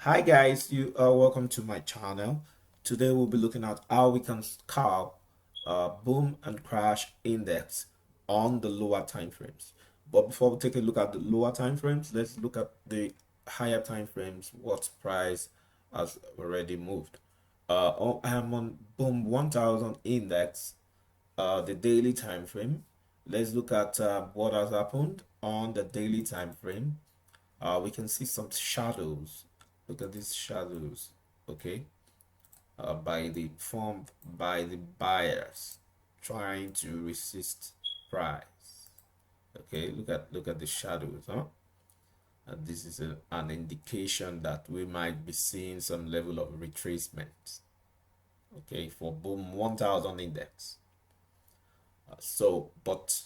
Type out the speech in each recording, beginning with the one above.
Hi guys, you are welcome to my channel. Today we'll be looking at how we can scalp boom and crash index on the lower time frames. But before we take a look at the lower time frames, let's look at the higher time frames, what price has already moved. I am on boom 1000 index, the daily time frame. Let's look at what has happened on the daily time frame. We can see some shadows. Look at these shadows, okay, by the formed by the buyers trying to resist price. Okay, look at the shadows, huh? And this is an indication that we might be seeing some level of retracement, okay, for boom 1000 index. But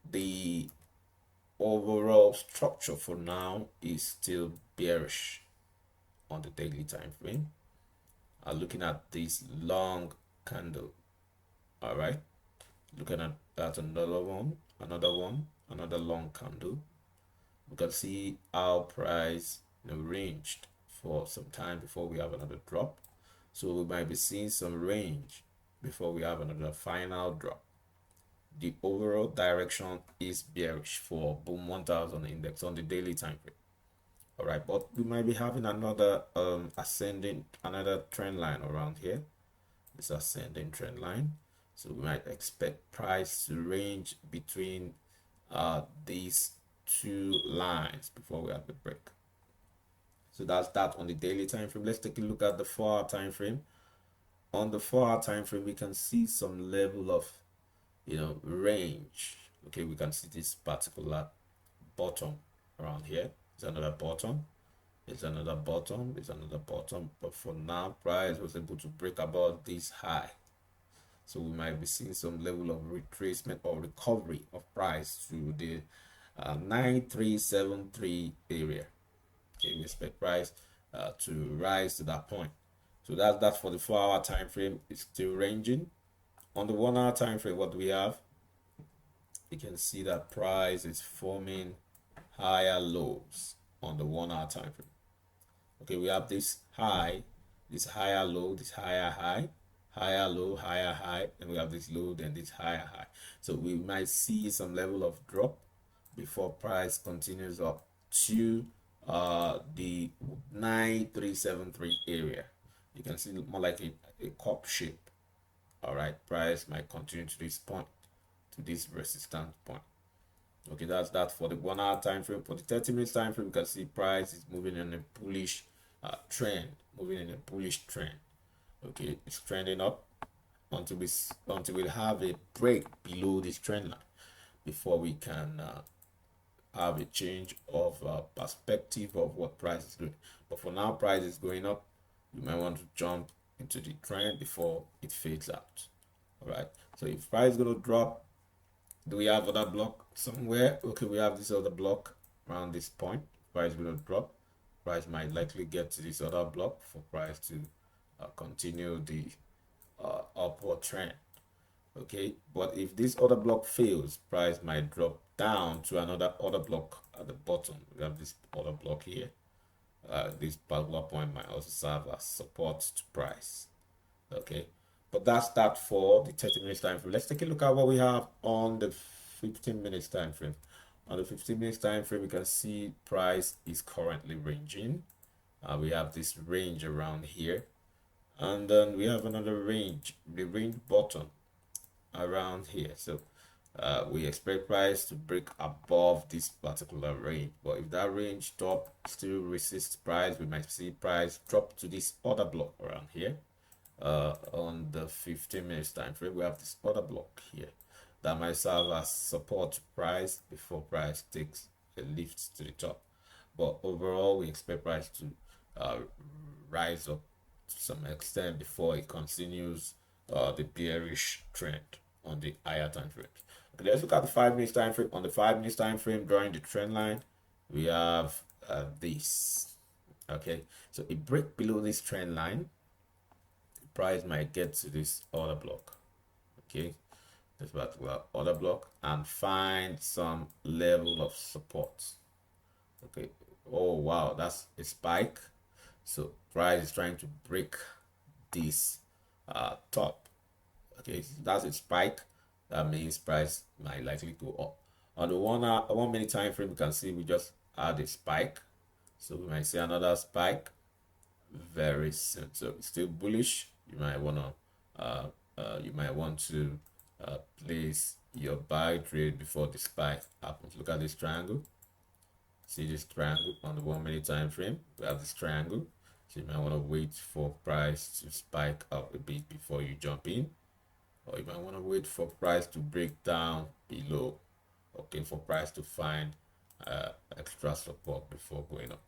the overall structure for now is still bearish on the daily time frame. Looking at this long candle, all right, looking at that, another long candle. We can see our price ranged for some time before we have another drop, so we might be seeing some range before we have another final drop. The overall direction is bearish for boom 1000 index on the daily time frame. All right, but we might be having another another trend line around here, this ascending trend line. So we might expect price to range between these two lines before we have the break. So that's that on the daily time frame. Let's take a look at the 4-hour time frame. On the 4-hour time frame, we can see some level of range. Okay, we can see this particular bottom around here. It's another bottom. It's another bottom. It's another bottom. But for now, price was able to break above this high. So we might be seeing some level of retracement or recovery of price to the 9373 area. Okay, we expect price to rise to that point. So that's for the 4-hour time frame. It's still ranging. On the 1-hour time frame, what do we have? You can see that price is forming higher lows on the 1-hour time frame. Okay, we have this high, this higher low, this higher high, higher low, higher high, and we have this low, then this higher high. So we might see some level of drop before price continues up to the 9373 area. You can see more like a cup shape. All right, price might continue to this point, to this resistance point. Okay, that's that for the 1-hour time frame. For the 30 minutes time frame, you can see price is moving in a bullish trend, Okay, it's trending up until we have a break below this trend line before we can have a change of perspective of what price is doing. But for now, price is going up. You might want to jump into the trend before it fades out. All right, so if price is going to drop, do we have other block somewhere? Okay, we have this other block around this point. Price will drop. Price might likely get to this other block for price to continue the upward trend. Okay, but if this other block fails, price might drop down to another other block at the bottom. We have this other block here. This particular point might also serve as support to price. Okay, but that's that for the 30 minutes time frame. Let's take a look at what we have on the 15 minutes time frame. On the 15 minutes time frame, we can see price is currently ranging. We have this range around here, and then we have another range, the range bottom around here. So we expect price to break above this particular range, but if that range top still resists price, we might see price drop to this other block around here. On the 15 minutes time frame, we have this other block here that might serve as support price before price takes a lift to the top. But overall, we expect price to rise up to some extent before it continues the bearish trend on the higher time frame. Okay, let's look at the 5 minutes time frame. On the 5 minutes time frame, drawing the trend line, we have this. Okay, so it break below this trend line, price might get to this other block. Okay, this particular other block and find some level of support. Okay, Oh wow, that's a spike. So price is trying to break this top. Okay, that's a spike. That means price might likely go up. On the 1 minute time frame, you can see we just had a spike. So we might see another spike very soon. So it's still bullish. You might want to place your buy trade before the spike happens. Look at this triangle. See this triangle on the 1 minute time frame. We have this triangle. So you might want to wait for price to spike up a bit before you jump in, or you might want to wait for price to break down below. Okay, for price to find extra support before going up.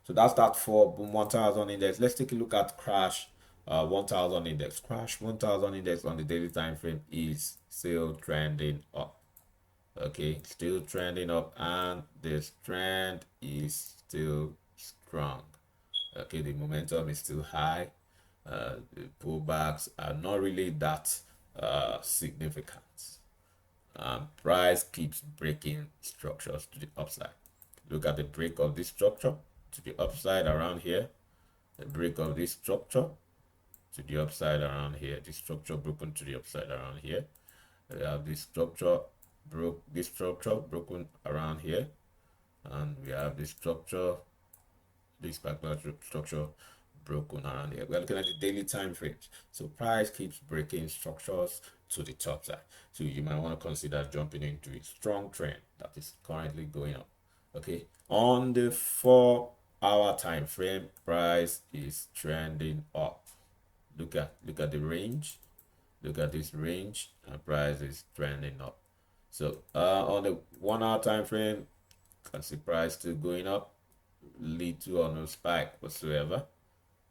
So that's that for boom 1000 index. Let's take a look at crash 1000 index. Crash 1000 index on the daily time frame is still trending up. Okay, still trending up, and this trend is still strong. Okay, the momentum is still high. The pullbacks are not really that significant. Price keeps breaking structures to the upside. Look at the break of this structure to the upside around here. The break of this structure to the upside around here. This structure broken to the upside around here. We have this structure broken around here, and we have this particular structure broken around here. We're looking at the daily time frames. So price keeps breaking structures to the top side. So you might want to consider jumping into a strong trend that is currently going up. Okay. On the 4 hour time frame, price is trending up. Look at the range. Look at this range, and price is trending up. So on the 1 hour time frame, you can see price still going up, little or no spike whatsoever,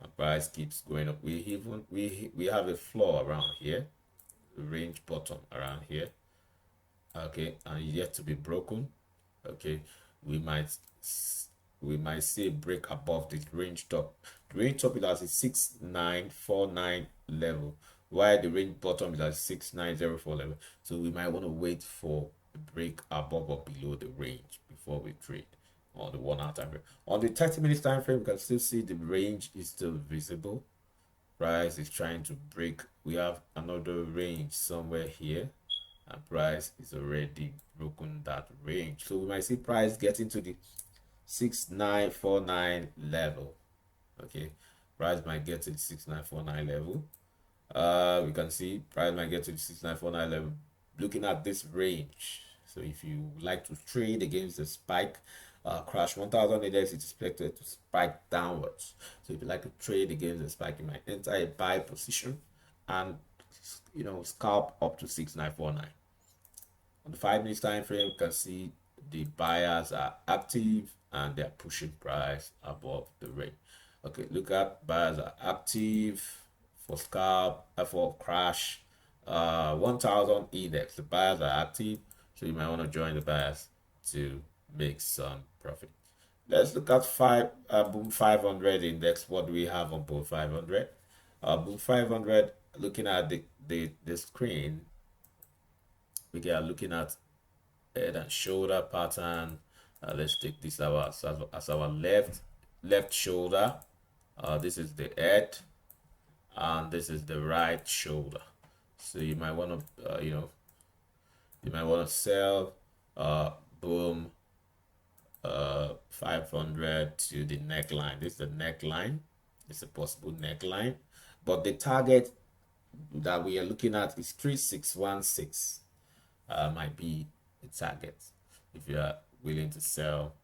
and price keeps going up. We have a floor around here, range bottom around here. Okay, and yet to be broken. Okay, we might see a break above this range top. The range top is at a 6949 level, while the range bottom is at 6904 level. So we might want to wait for a break above or below the range before we trade on the 1 hour time frame. On the 30 minutes time frame, you can still see the range is still visible. Price is trying to break. We have another range somewhere here, and price is already broken that range. So we might see price getting to the 6949 level. Okay, price might get to the 6949 level. We can see price might get to the 6949 level looking at this range. So if you like to trade against the spike, crash 1000 index is expected to spike downwards. So if you like to trade against the spike, you might enter a buy position and scalp up to 6949. On the 5 minutes time frame, you can see the buyers are active and they're pushing price above the range. Okay, look at buyers are active for scalp, for crash 1000 index. The buyers are active, so you might want to join the buyers to make some profit. Let's look at boom 500 index. What do we have on boom 500? Boom 500, looking at the screen, we are looking at head and shoulder pattern. Let's take this as our left shoulder. This is the head, and this is the right shoulder. So you might want to sell boom 500 to the neckline. This is the neckline. It's a possible neckline, but the target that we are looking at is 3616. Might be a target if you are willing to sell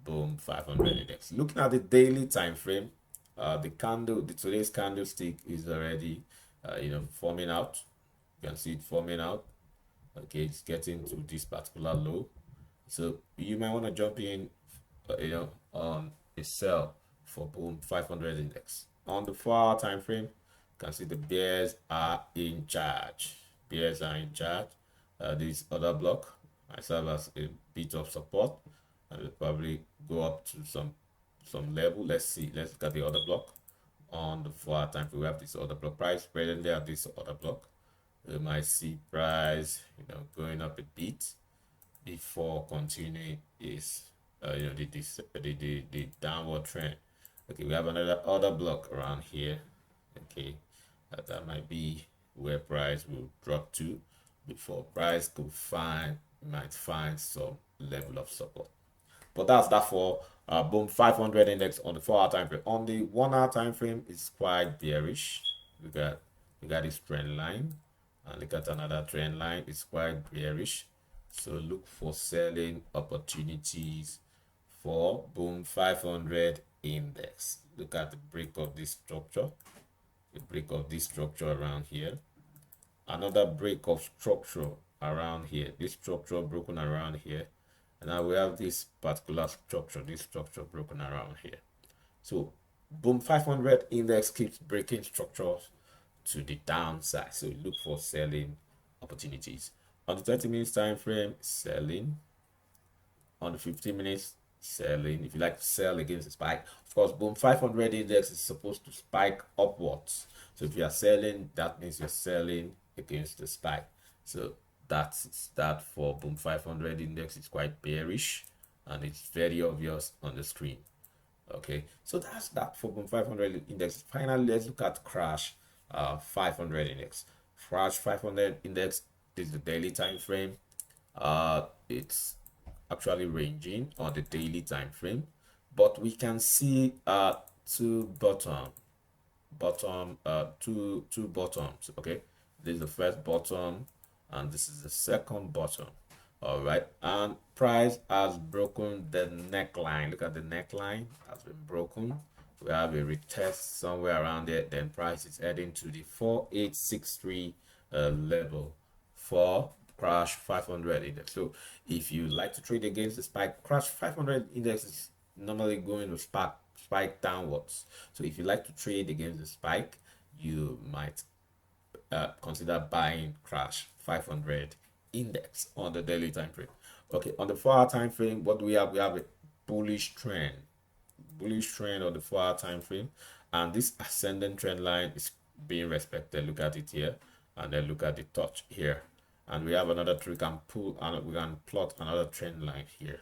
boom 500 index. Looking at the daily time frame, today's candlestick is already forming out. You can see it forming out. Okay, it's getting to this particular low, so you might want to jump in on a sell for boom 500 index. On the 4 hour time frame, you can see the bears are in charge. Bears are in charge. This other block might serve as a bit of support, and will probably go up to some level. Let's look at the other block. On the 4 hour time frame, we have this other block. Price presently at this other block. We might see price going up a bit before continuing its the downward trend. Okay, we have another other block around here. Okay, that might be where price will drop to before price could might find some level of support. But that's that for boom 500 index on the 4 hour time frame. On the 1 hour time frame, it's quite bearish. We got this trend line, and look at another trend line. It's quite bearish. So look for selling opportunities for boom 500 index. Look at the break of this structure, the break of this structure around here, another break of structure around here, this structure broken around here, and now we have this particular structure, this structure broken around here. So boom 500 index keeps breaking structures to the downside, so look for selling opportunities. On the 30 minutes time frame, selling. On the 15 minutes, selling. If you like to sell against the spike, of course, boom 500 index is supposed to spike upwards. So if you are selling, that means you're selling against the spike. So that's that for boom 500 index. Is quite bearish, and it's very obvious on the screen. Okay, so that's that for boom 500 index. Finally, let's look at crash 500 index. Crash 500 index is the daily time frame. It's actually ranging on the daily time frame, but we can see two bottoms. Okay, this is the first bottom, and this is the second bottom. All right, and price has broken the neckline. Look at the neckline has been broken. We have a retest somewhere around there. Then price is heading to the 4863 level for crash 500 index. So if you like to trade against the spike, crash 500 index is normally going to spike downwards. So if you like to trade against the spike, you might consider buying crash 500 index on the daily time frame. Okay, on the 4-hour time frame, what do we have? We have a bullish trend on the 4-hour time frame, and this ascending trend line is being respected. Look at it here, and then look at the touch here, and we have another we can pull and we can plot another trend line here.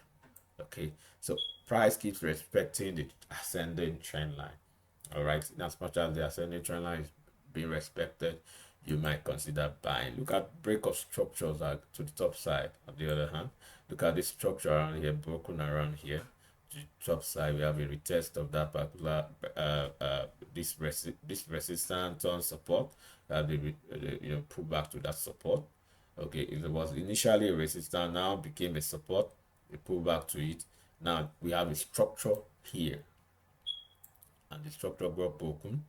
Okay, so price keeps respecting the ascending trend line. All right, in as much as the ascending trend line is being respected, you might consider buying. Look at break of structures to the top side. On the other hand, look at this structure around here, broken around here. To the top side, we have a retest of that particular this resistance on support. Pull back to that support. Okay, it was initially a resistance, now became a support. We pull back to it. Now we have a structure here, and the structure got broken.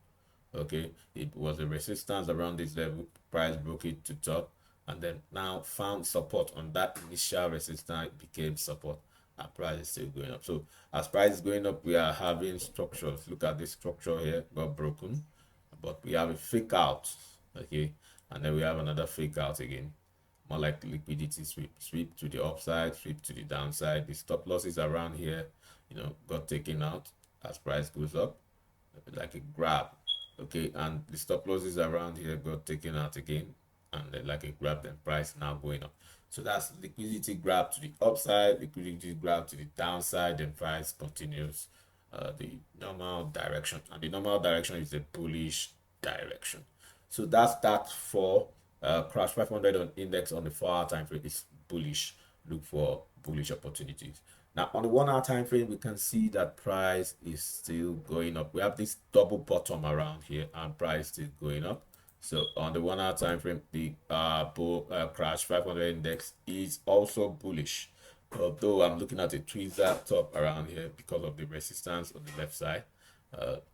Okay, it was a resistance around this level, price broke it to top, and then now found support on that initial resistance. It became support, and price is still going up. So as price is going up, we are having structures. Look at this structure here, got broken, but we have a fake out. Okay, and then we have another fake out again, more like liquidity sweep to the upside, sweep to the downside. The stop losses around here, got taken out as price goes up, like a grab. Okay, and the stop losses around here got taken out again, and then like a grab, then price now going up. So that's liquidity grab to the upside, liquidity grab to the downside, then price continues the normal direction, and the normal direction is the bullish direction. So that's that for crash 500 on index on the 4-hour time frame. Is bullish. Look for bullish opportunities. Now on the 1-hour time frame, we can see that price is still going up. We have this double bottom around here, and price still going up. So on the 1-hour time frame, the crash 500 index is also bullish. Although I'm looking at a tweezer top around here because of the resistance on the left side,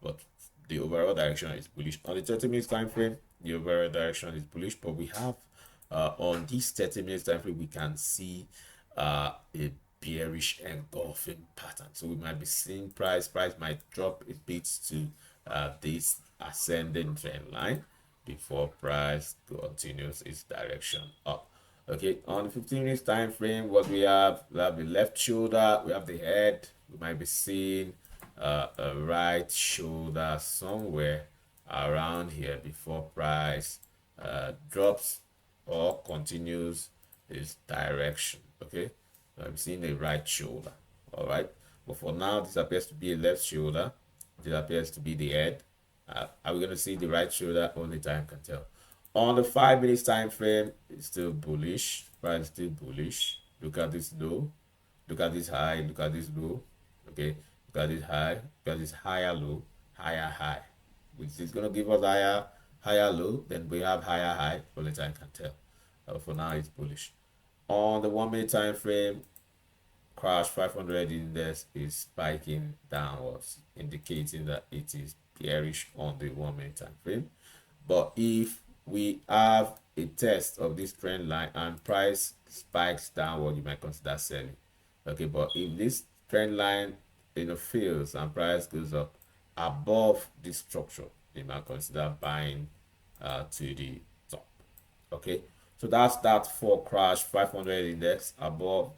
but the overall direction is bullish. On the 30 minutes time frame, the overall direction is bullish, but we have on this 30 minutes time frame, we can see a bearish engulfing pattern. So we might be seeing price might drop a bit to this ascending trend line before price continues its direction up. Okay, on the 15 minutes time frame, what we have the left shoulder, we have the head. We might be seeing a right shoulder somewhere around here before price drops or continues its direction. Okay, so I'm seeing the right shoulder. All right, but for now, this appears to be a left shoulder. This appears to be the head. Are we going to see the right shoulder? Only time can tell. On the 5 minutes time frame, it's still bullish. Price is still bullish. Look at this low. Look at this high. Look at this low. Okay. Look at this high. Look at this higher low, higher high, which is going to give us higher low. Then we have higher high. Only time can tell. For now, it's bullish. On the 1 minute time frame, crash 500 index is spiking downwards, indicating that it is bearish on the 1 minute time frame. But if we have a test of this trend line and price spikes downward, you might consider selling. Okay, but if this trend line fails and price goes up above this structure, you might consider buying to the top. Okay, so that's that for crash 500 index above.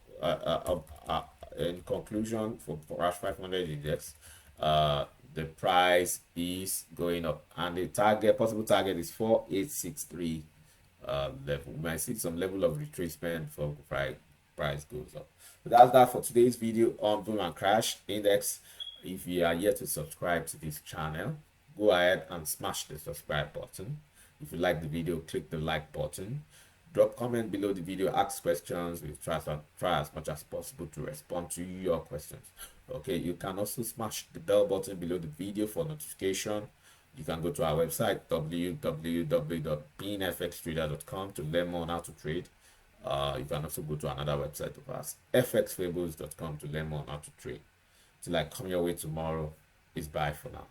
In conclusion, for crash 500 index, the price is going up, and the possible target is 4863 level. We might see some level of retracement for price goes up. So that's that for today's video on boom and crash index. If you are yet to subscribe to this channel, go ahead and smash the subscribe button. If you like the video, click the like button. Drop comment below the video, ask questions. We'll try as much as possible to respond to your questions. Okay, you can also smash the bell button below the video for notification. You can go to our website www.beingfxtrader.com to learn more on how to trade. You can also go to another website of ours, fxfables.com, to learn more on how to trade. Till I come your way tomorrow, it's bye for now.